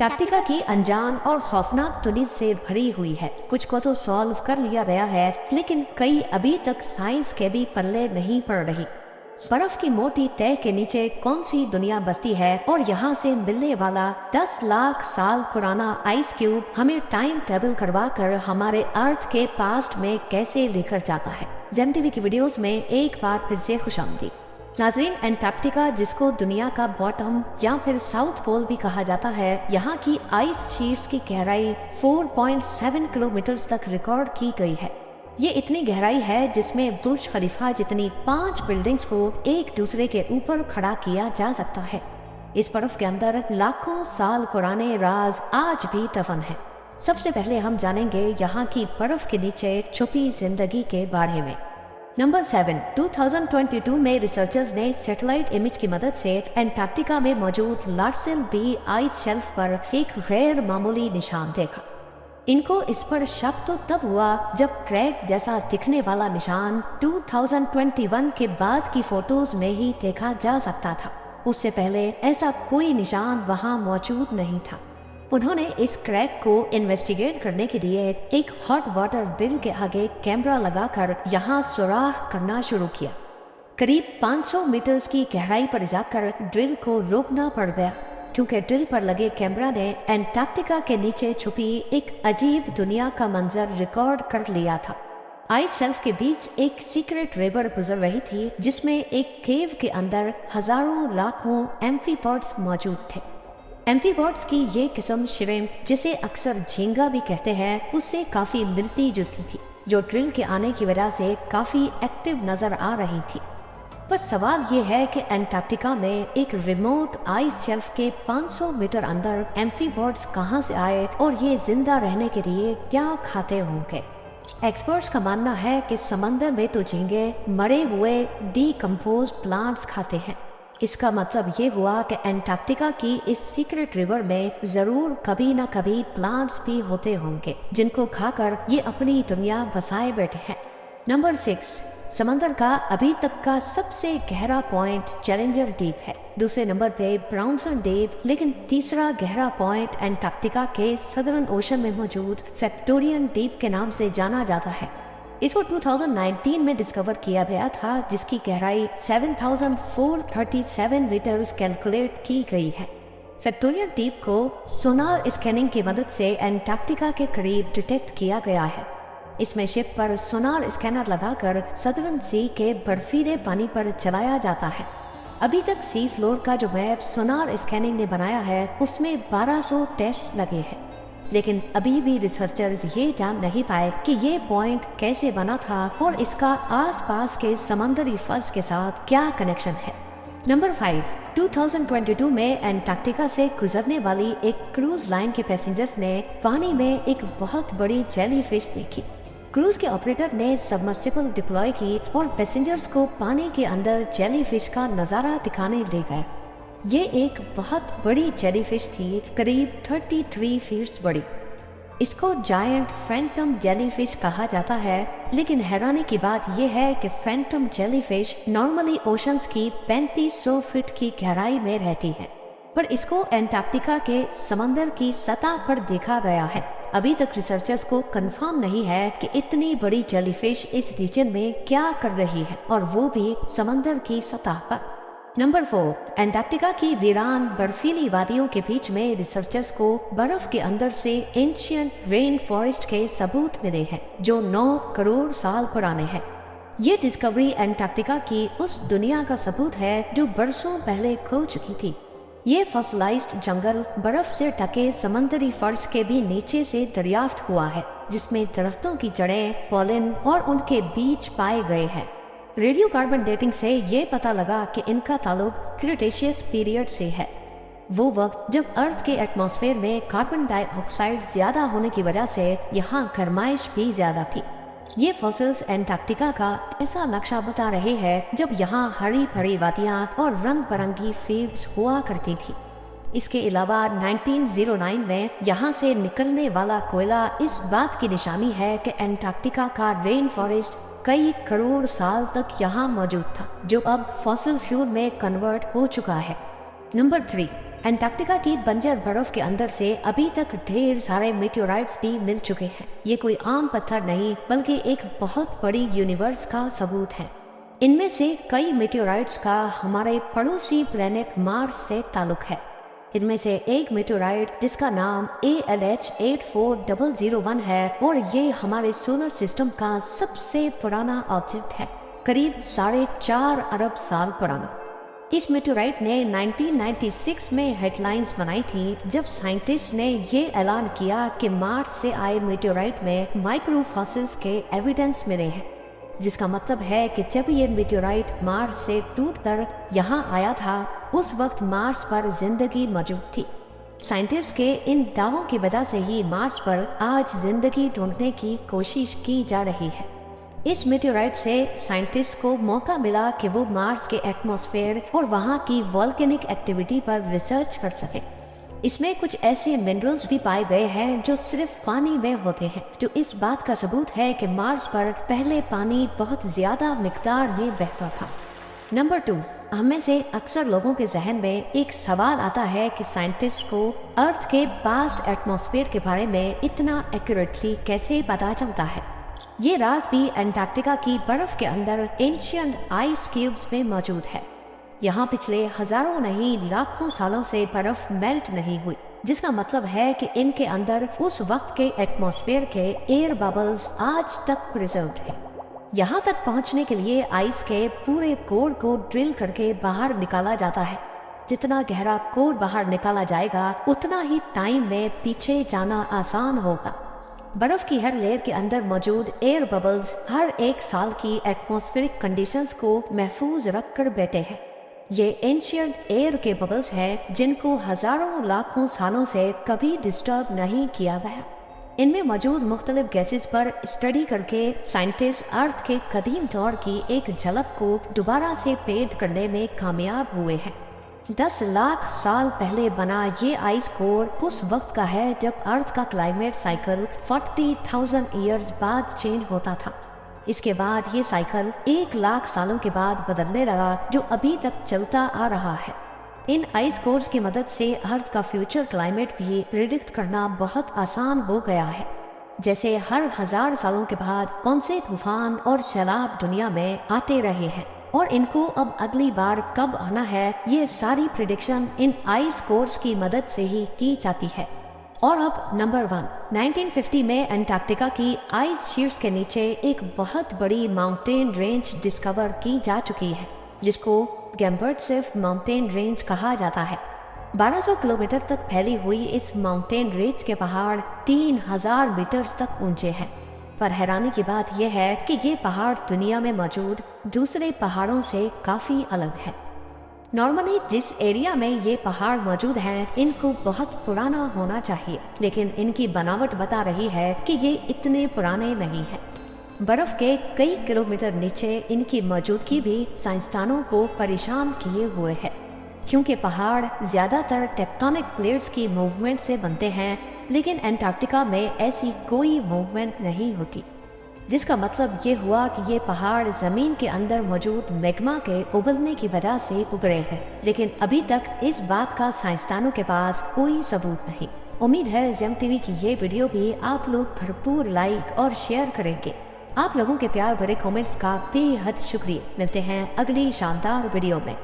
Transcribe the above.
Antarctica की अनजान और खौफनाक दुनिया से भरी हुई है। कुछ को तो सॉल्व कर लिया गया है, लेकिन कई अभी तक साइंस के भी पल्ले नहीं पड़ रही। बर्फ की मोटी तह के नीचे कौन सी दुनिया बसती है और यहाँ से मिलने वाला 10 लाख साल पुराना आइस क्यूब हमें टाइम ट्रेवल करवा कर हमारे अर्थ के पास्ट में कैसे लेकर जाता है। जेम टीवी की वीडियोस में एक बार फिर से खुशामदीद। नाज़रीन, अंटार्कटिका जिसको दुनिया का बॉटम या फिर साउथ पोल भी कहा जाता है, यहाँ की आइस शीट्स की गहराई 4.7 किलोमीटर तक रिकॉर्ड की गई है। ये इतनी गहराई है जिसमें बुर्ज खलीफा जितनी 5 बिल्डिंग्स को एक दूसरे के ऊपर खड़ा किया जा सकता है। इस बर्फ के अंदर लाखों साल पुराने राज आज भी दफन है। सबसे पहले हम जानेंगे यहाँ की बर्फ के नीचे छुपी जिंदगी के बारे में। नंबर 7, 2022 में रिसर्चर्स ने सैटेलाइट इमेज की मदद से अंटार्कटिका में मौजूद लार्सन बी आइस शेल्फ पर एक गैर मामूली निशान देखा। इनको इस पर शक तो तब हुआ जब क्रैक जैसा दिखने वाला निशान 2021 के बाद की फोटोज में ही देखा जा सकता था। उससे पहले ऐसा कोई निशान वहां मौजूद नहीं था। उन्होंने इस क्रैक को इन्वेस्टिगेट करने के लिए एक हॉट वाटर बिल के आगे कैमरा लगाकर यहाँ सुराख करना शुरू किया। करीब 500 मीटर की गहराई पर जाकर ड्रिल को रोकना पड़ गया, क्योंकि ड्रिल पर लगे कैमरा ने अंटार्कटिका के नीचे छुपी एक अजीब दुनिया का मंजर रिकॉर्ड कर लिया था। आइस शेल्फ के बीच एक सीक्रेट रिवर गुजर रही थी, जिसमें एक केव के अंदर हजारों लाखों एम्फीपॉड्स मौजूद थे। एम्फीपॉड्स की ये किस्म श्रिम्प, जिसे अक्सर झींगा भी कहते हैं, उससे काफी मिलती जुलती थी, जो ड्रिल के आने की वजह से काफी एक्टिव नजर आ रही थी। बस सवाल ये है कि अंटार्कटिका में एक रिमोट आइस शेल्फ के 500 मीटर अंदर एम्फीपॉड्स कहाँ से आए और ये जिंदा रहने के लिए क्या खाते होंगे। एक्सपर्ट्स का मानना है कि समंदर में तो झींगे मरे हुए डीकम्पोज प्लांट्स खाते हैं। इसका मतलब ये हुआ कि अंटार्कटिका की इस सीक्रेट रिवर में जरूर कभी ना कभी प्लांट्स भी होते होंगे, जिनको खाकर ये अपनी दुनिया बसाए बैठे हैं। नंबर 6, समंदर का अभी तक का सबसे गहरा पॉइंट चैलेंजर डीप है। दूसरे नंबर पे ब्राउनसन डीप, लेकिन तीसरा गहरा पॉइंट अंटार्कटिका के सदर्न ओशन में मौजूद फैक्टोरियन डीप के नाम से जाना जाता है। इसको 2019 में डिस्कवर किया गया था, जिसकी गहराई 7437 मीटर्स कैलकुलेट की गई है। फैक्टोरियन डीप को सोनार स्कैनिंग की मदद से अंटार्कटिका के करीब डिटेक्ट किया गया है। इसमें शिप पर सोनार स्कैनर लगाकर सदर्न सी के बर्फीले पानी पर चलाया जाता है। अभी तक सी फ्लोर का जो मैप सोनार स्कैनिंग ने बनाया है, उसमें 1200 टेस्ट लगे हैं, लेकिन अभी भी रिसर्चर्स ये जान नहीं पाए कि ये पॉइंट कैसे बना था और इसका आसपास के समंदरी फर्श के साथ क्या कनेक्शन है। नंबर 5, 2022 में अंटार्कटिका से गुजरने वाली एक क्रूज लाइन के पैसेंजर्स ने पानी में एक बहुत बड़ी जेलीफिश देखी। क्रूज के ऑपरेटर ने सबमर्सिबल डिप्लॉय की और पैसेंजर्स को पानी के अंदर जेलीफिश का नजारा दिखाने ले गए। ये एक बहुत बड़ी जेलीफिश थी, करीब 33 फीट बड़ी। इसको जायंट फैंटम जेलीफिश कहा जाता है, लेकिन हैरानी की बात यह है कि फैंटम जेलीफिश नॉर्मली ओशंस की 3500 फीट की गहराई में रहती है, पर इसको अंटार्कटिका के समंदर की सतह पर देखा गया है। अभी तक रिसर्चर्स को कंफर्म नहीं है कि इतनी बड़ी जेलीफिश इस रीजन में क्या कर रही है, और वो भी समंदर की सतह पर। नंबर 4, अंटार्कटिका की वीरान बर्फीली वादियों के बीच में रिसर्चर्स को बर्फ के अंदर से एंशियंट रेन फॉरेस्ट के सबूत मिले हैं, जो 9 करोड़ साल पुराने हैं। ये डिस्कवरी अंटार्कटिका की उस दुनिया का सबूत है जो बरसों पहले खो चुकी थी। ये फॉसिलाइज्ड जंगल बर्फ से ढके समंदरी फर्श के भी नीचे से दरियाफ्त हुआ है, जिसमें दरख्तों की जड़ें, पॉलन और उनके बीज पाए गए हैं। रेडियो कार्बन डेटिंग से ये पता लगा कि इनका ताल्लुक क्रिटेशियस पीरियड से है, वो वक्त जब अर्थ के एटमॉस्फेयर में कार्बन डाइऑक्साइड ज्यादा होने की वजह से यहाँ गर्माइश भी ज्यादा थी। ये फॉसिल्स अंटार्कटिका का ऐसा नक्शा बता रहे हैं जब यहाँ हरी भरी वादियाँ और रंग बिरंगी फील्ड्स हुआ करती थी। इसके अलावा 1909 में यहाँ से निकलने वाला कोयला इस बात की निशानी है कि अंटार्कटिका का रेन फॉरेस्ट कई करोड़ साल तक यहाँ मौजूद था, जो अब फॉसिल फ्यूल में कन्वर्ट हो चुका है। नंबर 3, अंटार्कटिका की बंजर बर्फ के अंदर से अभी तक ढेर सारे मीटियोराइट्स भी मिल चुके हैं। ये कोई आम पत्थर नहीं बल्कि एक बहुत बड़ी यूनिवर्स का सबूत है। इनमें से कई मीटियोराइट्स का हमारे पड़ोसी प्लेनेट मार्स से ताल्लुक है। इनमें से एक मीटियोराइट जिसका नाम ALH 84001 है और ये हमारे सोलर सिस्टम का सबसे पुराना ऑब्जेक्ट है, करीब 4.5 अरब साल पुराना। इस मीटियोराइट ने 1996 में हेडलाइंस बनाई थी जब साइंटिस्ट ने ये ऐलान किया कि मार्स से आए मीटियोराइट में माइक्रो फॉसिल्स के एविडेंस मिले हैं, जिसका मतलब है कि जब ये मीटियोराइट मार्स से टूटकर यहाँ आया था उस वक्त मार्स पर जिंदगी मौजूद थी। साइंटिस्ट के इन दावों की वजह से ही मार्स पर आज जिंदगी ढूंढने की कोशिश की जा रही है। इस मीटियोराइट से साइंटिस्ट को मौका मिला कि वो मार्स के एटमॉस्फेयर और वहाँ की वॉल्केनिक एक्टिविटी पर रिसर्च कर सके। इसमें कुछ ऐसे मिनरल्स भी पाए गए हैं जो सिर्फ पानी में होते हैं, जो इस बात का सबूत है कि मार्स पर पहले पानी बहुत ज्यादा मिकदार में बहता था। नंबर 2, हमें से अक्सर लोगों के जहन में एक सवाल आता है कि साइंटिस्ट को अर्थ के पास्ट एटमॉस्फेयर के बारे में इतना एक्यूरेटली कैसे पता चलता है। ये राज भी अंटार्कटिका की बर्फ के अंदर एंशिएंट आइस क्यूब्स में मौजूद है। यहाँ पिछले हजारों नहीं लाखों सालों से बर्फ मेल्ट नहीं हुई, जिसका मतलब है कि इनके अंदर उस वक्त के एटमॉस्फेयर के एयर बबल्स आज तक प्रिजर्व्ड है। यहाँ तक पहुँचने के लिए आइस के पूरे कोर को ड्रिल करके बाहर निकाला जाता है। जितना गहरा कोर बाहर निकाला जाएगा उतना ही टाइम में पीछे जाना आसान होगा। बर्फ की हर लेयर के अंदर मौजूद एयर बबल्स हर एक साल की एटमॉस्फेरिक कंडीशंस को महफूज रख कर बैठे हैं। ये एंशिएंट एयर के बबल्स हैं जिनको हजारों लाखों सालों से कभी डिस्टर्ब नहीं किया गया। इनमें मौजूद मुख्तलिफ गैसेस पर स्टडी करके साइंटिस्ट अर्थ के कदीम दौर की एक झलक को दोबारा से पेंट करने में कामयाब हुए हैं। 10 लाख साल पहले बना ये आइस कोर उस वक्त का है जब अर्थ का क्लाइमेट साइकिल 40,000 ईयर्स बाद चेंज होता था। इसके बाद ये साइकिल 1 लाख सालों के बाद बदलने लगा, जो अभी तक चलता आ रहा है। इन आइस कोर्स की मदद से अर्थ का फ्यूचर क्लाइमेट भी प्रिडिक्ट करना बहुत आसान हो गया है। जैसे हर 1000 सालों के बाद कौन से तूफान और सैलाब दुनिया में आते रहे हैं और इनको अब अगली बार कब आना है, ये सारी प्रिडिक्शन इन आइस कोर्स की मदद से ही की जाती है। और अब नंबर 1, 1950 में अंटार्कटिका की आइस शीट्स के नीचे एक बहुत बड़ी माउंटेन रेंज डिस्कवर की जा चुकी है, जिसको गैम्बर्टसेफ माउंटेन रेंज कहा जाता है। 1200 किलोमीटर तक फैली हुई इस माउंटेन रेंज के पहाड़ 3000 मीटर तक ऊंचे हैं। पर हैरानी की बात यह है कि ये पहाड़ दुनिया में मौजूद दूसरे पहाड़ों से काफी अलग है। नॉर्मली जिस एरिया में ये पहाड़ मौजूद हैं इनको बहुत पुराना होना चाहिए, लेकिन इनकी बनावट बता रही है कि ये इतने पुराने नहीं हैं। बर्फ के कई किलोमीटर नीचे इनकी मौजूदगी भी साइंसदानों को परेशान किए हुए है, क्योंकि पहाड़ ज्यादातर टेक्टोनिक प्लेट्स की मूवमेंट से बनते हैं, लेकिन अंटार्कटिका में ऐसी कोई मूवमेंट नहीं होती, जिसका मतलब ये हुआ कि ये पहाड़ जमीन के अंदर मौजूद मैग्मा के उबलने की वजह से उभरे हैं। लेकिन अभी तक इस बात का साइंसदानों के पास कोई सबूत नहीं। उम्मीद है जेम टीवी की ये वीडियो भी आप लोग भरपूर लाइक और शेयर करेंगे। आप लोगों के प्यार भरे कमेंट्स का बेहद शुक्रिया। मिलते हैं अगली शानदार वीडियो में।